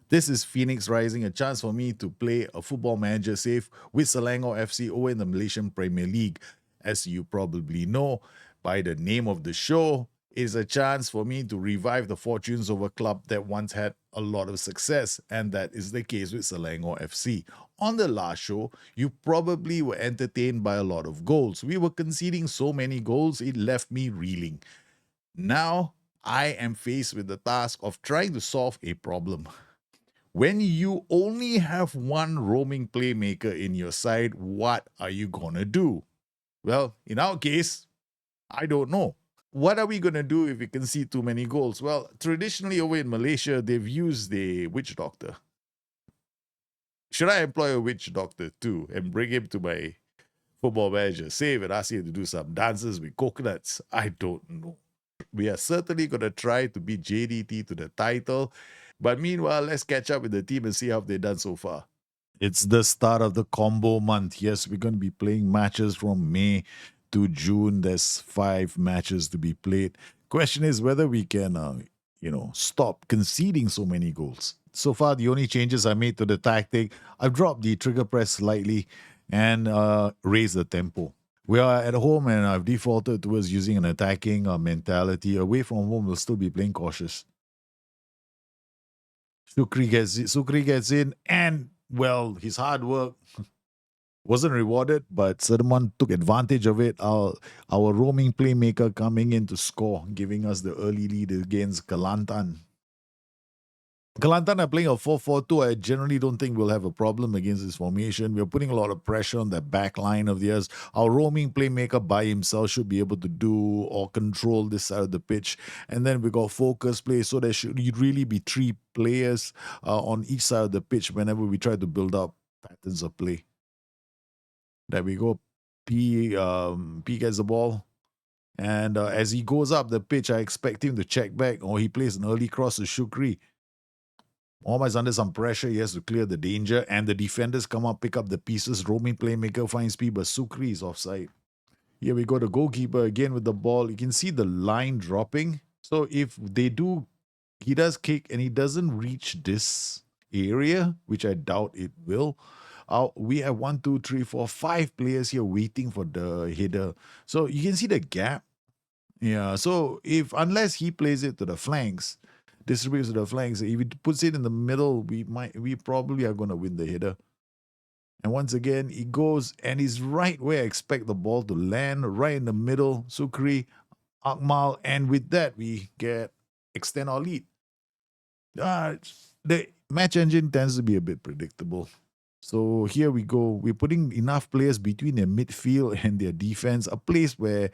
This is Phoenix Rising, a chance for me to play a football manager safe with Selangor FC over in the Malaysian Premier League. As you probably know by the name of the show, is a chance for me to revive the fortunes of a club that once had a lot of success, and that is the case with Selangor FC. On the last show, you probably were entertained by a lot of goals. We were conceding so many goals, it left me reeling. Now, I am faced with the task of trying to solve a problem. When you only have one roaming playmaker in your side, what are you gonna do? Well, in our case, I don't know. What are we gonna do if we concede too many goals? Well, traditionally over in Malaysia, they've used the witch doctor. Should I employ a witch doctor too and bring him to my football manager, save and ask him to do some dances with coconuts? I don't know. We are certainly gonna try to beat JDT to the title. But meanwhile, let's catch up with the team and see how they've done so far. It's the start of the combo month. Yes, we're going to be playing matches from May to June. There's 5 matches to be played. Question is whether we can, stop conceding so many goals. So far, the only changes I made to the tactic, I've dropped the trigger press slightly and raised the tempo. We are at home and I've defaulted towards using an attacking mentality. Away from home, we'll still be playing cautious. Sukri gets in, and well, his hard work wasn't rewarded, but Sermon took advantage of it. Our roaming playmaker coming in to score, giving us the early lead against Kelantan. Kelantan are playing a 4-4-2. I generally don't think we'll have a problem against this formation. We're putting a lot of pressure on the back line of theirs. Our roaming playmaker by himself should be able to do or control this side of the pitch. And then we got focus play, so there should really be 3 players on each side of the pitch whenever we try to build up patterns of play. There we go. P gets the ball. And as he goes up the pitch, I expect him to check back, or he plays an early cross to Shukri. Almost under some pressure, he has to clear the danger, and the defenders come up, pick up the pieces. Roaming playmaker finds speed, but Sukri is offside. Here we go, the goalkeeper again with the ball. You can see the line dropping. So if he does kick and he doesn't reach this area, which I doubt it will. We have 1, 2, 3, 4, 5 players here waiting for the header. So you can see the gap. Yeah. So unless he plays it to the flanks, distributes to the flanks. If he puts it in the middle, we probably are going to win the header. And once again, he goes and he's right where I expect the ball to land, right in the middle. Sukri, Akmal, and with that we extend our lead. The match engine tends to be a bit predictable. So here we go. We're putting enough players between their midfield and their defense, a place where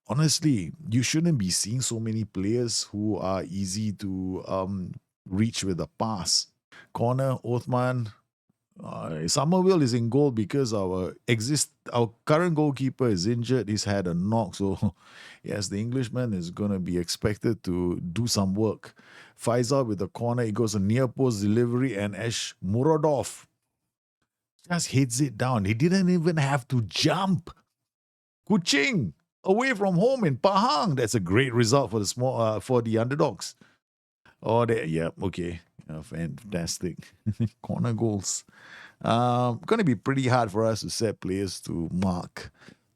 honestly, you shouldn't be seeing so many players who are easy to reach with a pass. Corner, Othman. Somerville is in goal because our current goalkeeper is injured. He's had a knock, so yes, the Englishman is going to be expected to do some work. Faisal with the corner. He goes a near post delivery, and Ash Muradov just hits it down. He didn't even have to jump. Kuching away from home in Pahang. That's a great result for the underdogs. Okay. Fantastic. Corner goals. Going to be pretty hard for us to set players to mark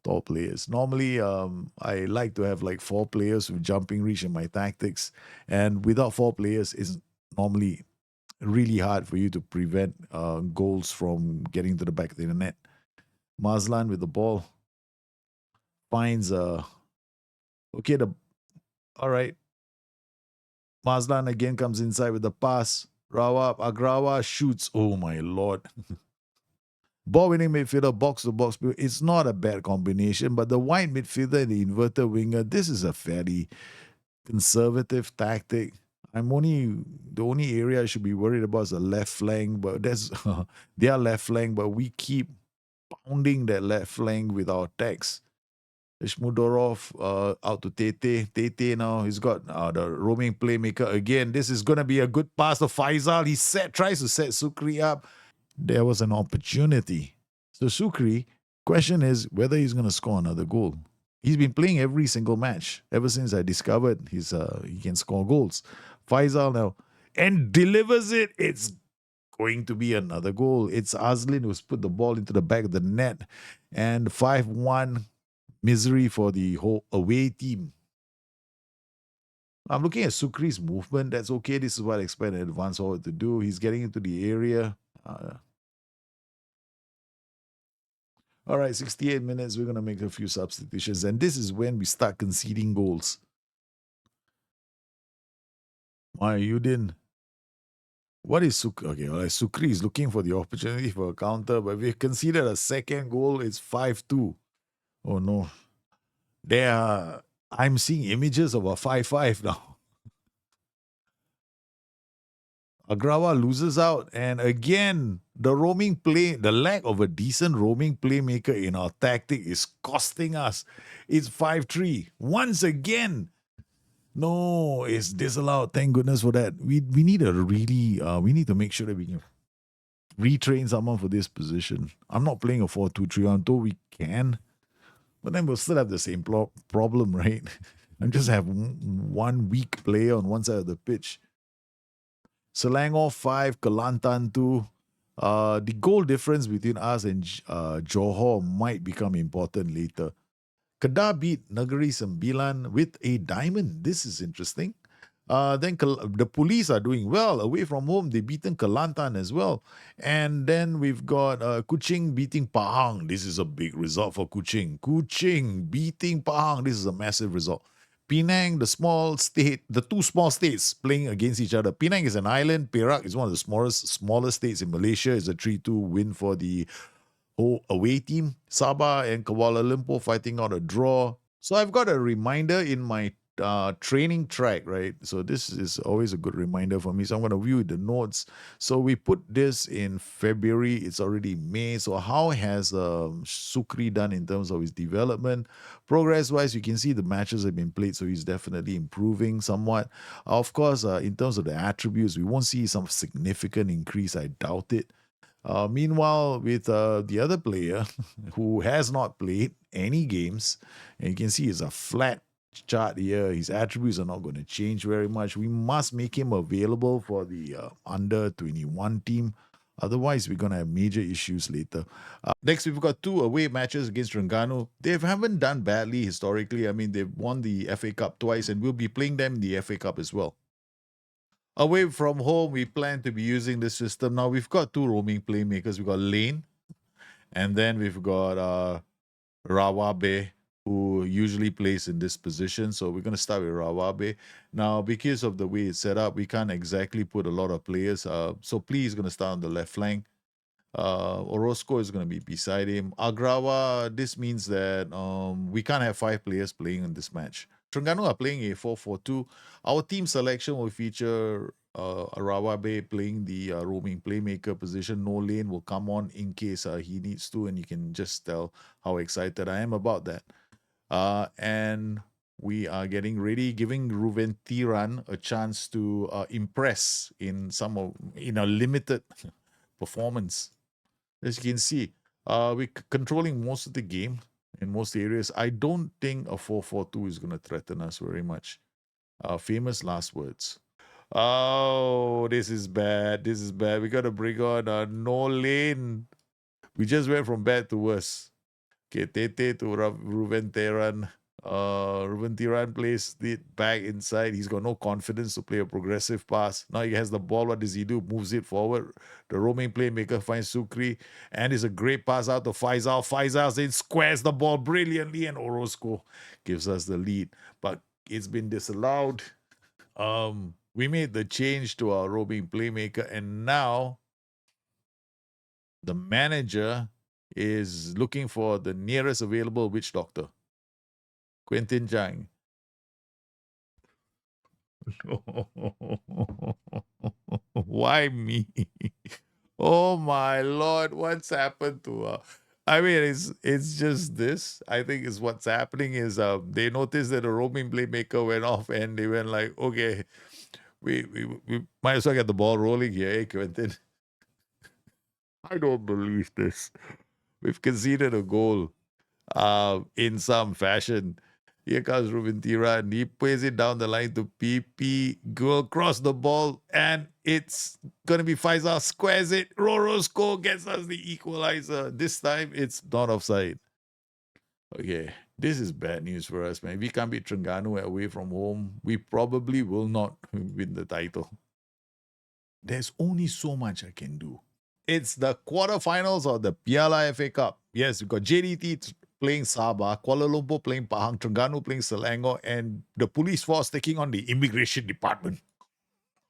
top players. Normally, I like to have like 4 players with jumping reach in my tactics. And without 4 players, it's normally really hard for you to prevent goals from getting to the back of the net. Mazlan with the ball finds all right. Mazlan again comes inside with the pass. Agrawa shoots. Oh my lord. Ball winning midfielder, box to box. It's not a bad combination, but the wide midfielder and the inverted winger, this is a fairly conservative tactic. The only area I should be worried about is the left flank, but that's their left flank, but we keep pounding that left flank with our attacks. Ishmudorov out to Tete. Tete now, he's got the roaming playmaker again. This is going to be a good pass to Faisal. He tries to set Sukri up. There was an opportunity. So Sukri, question is whether he's going to score another goal. He's been playing every single match ever since I discovered he can score goals. Faisal now, and delivers it. It's going to be another goal. It's Azlin who's put the ball into the back of the net, and 5-1 misery for the whole away team. I'm looking at Sukri's movement. That's okay. This is what I expect an advance forward to do. He's getting into the area. All right, 68 minutes. We're going to make a few substitutions. And this is when we start conceding goals. Why you didn't? What is Sukri? Okay, all right, Sukri is looking for the opportunity for a counter, but we've conceded a second goal. It's 5-2. Oh, no. I'm seeing images of a 5-5 now. Agrawa loses out, and again, the lack of a decent roaming playmaker in our tactic is costing us. It's 5-3. Once again. No, it's disallowed. Thank goodness for that. We need we need to make sure that we can retrain someone for this position. I'm not playing a 4-2-3, I'm told we can, but then we'll still have the same problem, right? I just have one weak player on one side of the pitch. Selangor 5, Kelantan 2. The goal difference between us and Johor might become important later. Kedah beat Negeri Sembilan with a diamond. This is interesting. Then the police are doing well. Away from home, they've beaten Kelantan as well. And then we've got Kuching beating Pahang. This is a big result for Kuching. Kuching beating Pahang. This is a massive result. Penang, the two small states playing against each other. Penang is an island. Perak is one of the smallest states in Malaysia. It's a 3-2 win for the whole away team. Sabah and Kuala Lumpur fighting out a draw. So I've got a reminder in my training track, right? So this is always a good reminder for me. So I'm going to view the notes. So we put this in February. It's already May. So how has Sukri done in terms of his development? Progress-wise, you can see the matches have been played. So he's definitely improving somewhat. Of course, in terms of the attributes, we won't see some significant increase. I doubt it. Meanwhile, with the other player who has not played any games, and you can see it's a flat chart here, his attributes are not going to change very much. We must make him available for the under 21 team. Otherwise, we're going to have major issues later. Next, we've got 2 away matches against Terengganu. They haven't done badly historically. I mean, they've won the FA Cup twice, and we'll be playing them in the FA Cup as well. Away from home, we plan to be using this system. Now, we've got 2 roaming playmakers. We've got Lane, and then we've got Rawabe, who usually plays in this position. So we're going to start with Rawabe. Now, because of the way it's set up, we can't exactly put a lot of players. So Plee is going to start on the left flank. Orozco is going to be beside him. Agrawa, this means that we can't have 5 players playing in this match. Terengganu are playing a 4-4-2. Our team selection will feature Arawabe playing the roaming playmaker position. No Lane will come on in case he needs to, and you can just tell how excited I am about that. And we are getting ready, giving Ruven Tiran a chance to impress in a limited performance. As you can see, we're controlling most of the game in most areas. I don't think a 4-4-2 is going to threaten us very much. Famous last words. Oh, this is bad. This is bad. We got to bring on No Lane. We just went from bad to worse. Okay, Tete to Ruven Tiran. Ruven Tiran plays it back inside. He's got no confidence to play a progressive pass. Now he has the ball. What does he do? Moves it forward. The roaming playmaker finds Sukri, and it's a great pass out to Faisal. Faisal then squares the ball brilliantly, and Orozco gives us the lead. But it's been disallowed. We made the change to our roaming playmaker, and now the manager is looking for the nearest available witch doctor. Quentin Chang. Why me? Oh my lord, what's happened to I mean, it's just this. I think is what's happening is they noticed that a roaming playmaker went off, and they went like, okay, we might as well get the ball rolling here, eh, Quentin? I don't believe this. We've conceded a goal in some fashion. Here comes Ruben Tiran. He plays it down the line to PP. Go across the ball, and it's going to be Faisal. Squares it. Roro score gets us the equalizer. This time, it's not offside. Okay, this is bad news for us, man. If we can't beat Terengganu away from home, we probably will not win the title. There's only so much I can do. It's the quarterfinals of the Piala FA Cup. Yes, we've got JDT playing Sabah, Kuala Lumpur playing Pahang, Terengganu playing Selangor, and the police force taking on the immigration department.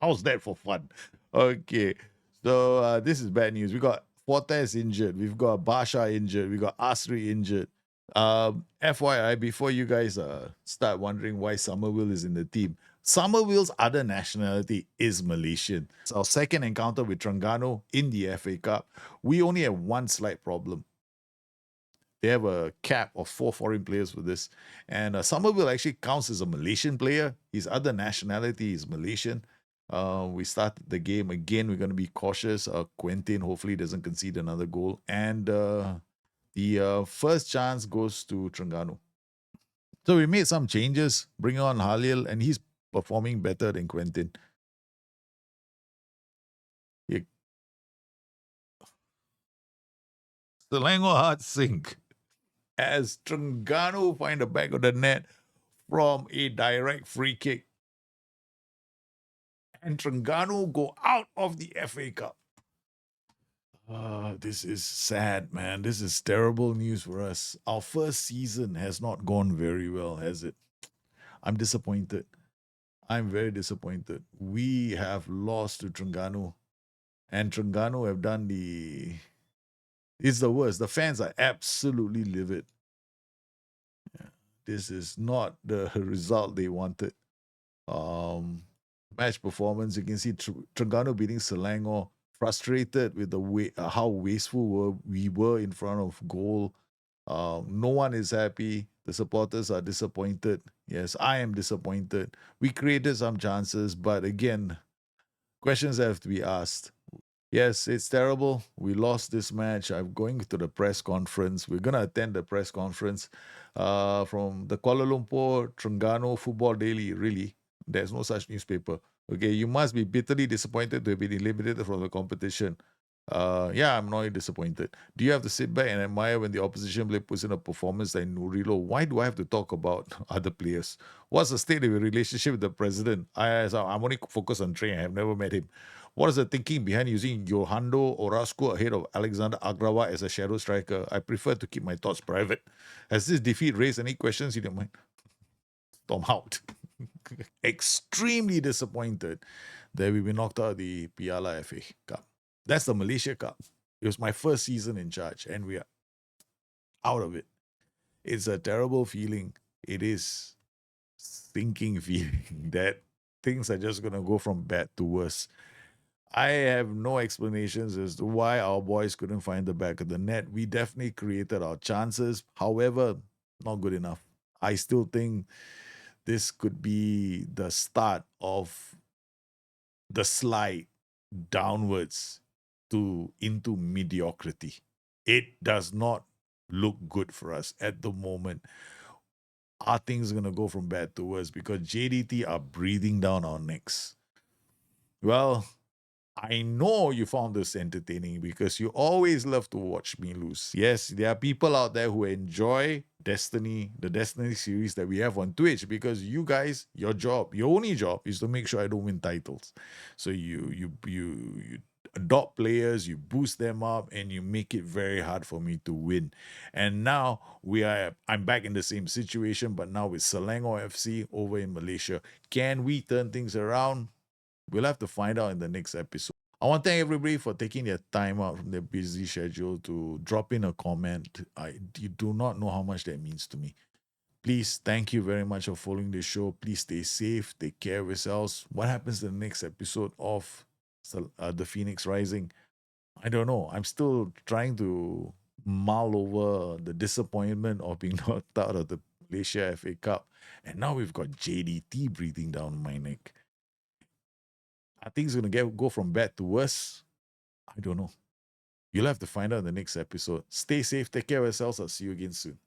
How's that for fun? Okay, so this is bad news. We got Fortes injured. We've got Basha injured. We got Asri injured. FYI, before you guys start wondering why Somerville is in the team, Somerville's other nationality is Malaysian. It's our second encounter with Terengganu in the FA Cup. We only have one slight problem. They have a cap of 4 foreign players for this. And Somerville actually counts as a Malaysian player. His other nationality is Malaysian. We started the game again. We're going to be cautious. Quentin hopefully doesn't concede another goal. And the first chance goes to Terengganu. So we made some changes, bring on Halil, and he's performing better than Quentin. Selangor heart sink as Terengganu find the back of the net from a direct free kick. And Terengganu go out of the FA Cup. This is sad, man. This is terrible news for us. Our first season has not gone very well, has it? I'm disappointed. I'm very disappointed. We have lost to Terengganu, and Terengganu have done the. It's the worst. The fans are absolutely livid. Yeah. This is not the result they wanted. Match performance, you can see Terengganu beating Selangor, frustrated with the way how wasteful we were in front of goal. No one is happy. The supporters are disappointed. Yes, I am disappointed. We created some chances, but again, questions have to be asked. Yes, it's terrible. We lost this match. I'm going to the press conference. We're going to attend the press conference from the Kuala Lumpur Terengganu Football Daily. Really, there's no such newspaper. Okay, you must be bitterly disappointed to have been eliminated from the competition. Yeah, I'm not disappointed. Do you have to sit back and admire when the opposition player puts in a performance like Nurilo? Why do I have to talk about other players? What's the state of your relationship with the president? I'm only focused on training. I have never met him. What is the thinking behind using Johandro Orasco ahead of Alexander Agrawa as a shadow striker? I prefer to keep my thoughts private. Has this defeat raised any questions in your mind? Tom out. Extremely disappointed that we were knocked out of the Piala FA Cup. That's the Malaysia Cup. It was my first season in charge, and we are out of it. It's a terrible feeling. It is sinking feeling that things are just going to go from bad to worse. I have no explanations as to why our boys couldn't find the back of the net. We definitely created our chances. However, not good enough. I still think this could be the start of the slide downwards into mediocrity. It does not look good for us at the moment. Are things going to go from bad to worse because JDT are breathing down our necks? Well, I know you found this entertaining because you always love to watch me lose. Yes, there are people out there who enjoy Destiny, the Destiny series that we have on Twitch, because you guys, your only job is to make sure I don't win titles. So you adopt players, you boost them up, and you make it very hard for me to win. And now I'm back in the same situation, but now with Selangor FC over in Malaysia. Can we turn things around? We'll have to find out in the next episode. I want to thank everybody for taking their time out from their busy schedule to drop in a comment. You do not know how much that means to me. Please, thank you very much for following the show. Please stay safe, take care of yourselves. What happens in the next episode of The Phoenix Rising? I don't know. I'm still trying to mull over the disappointment of being knocked out of the Malaysia FA Cup. And now we've got JDT breathing down my neck. Are things going to go from bad to worse? I don't know. You'll have to find out in the next episode. Stay safe. Take care of yourselves. I'll see you again soon.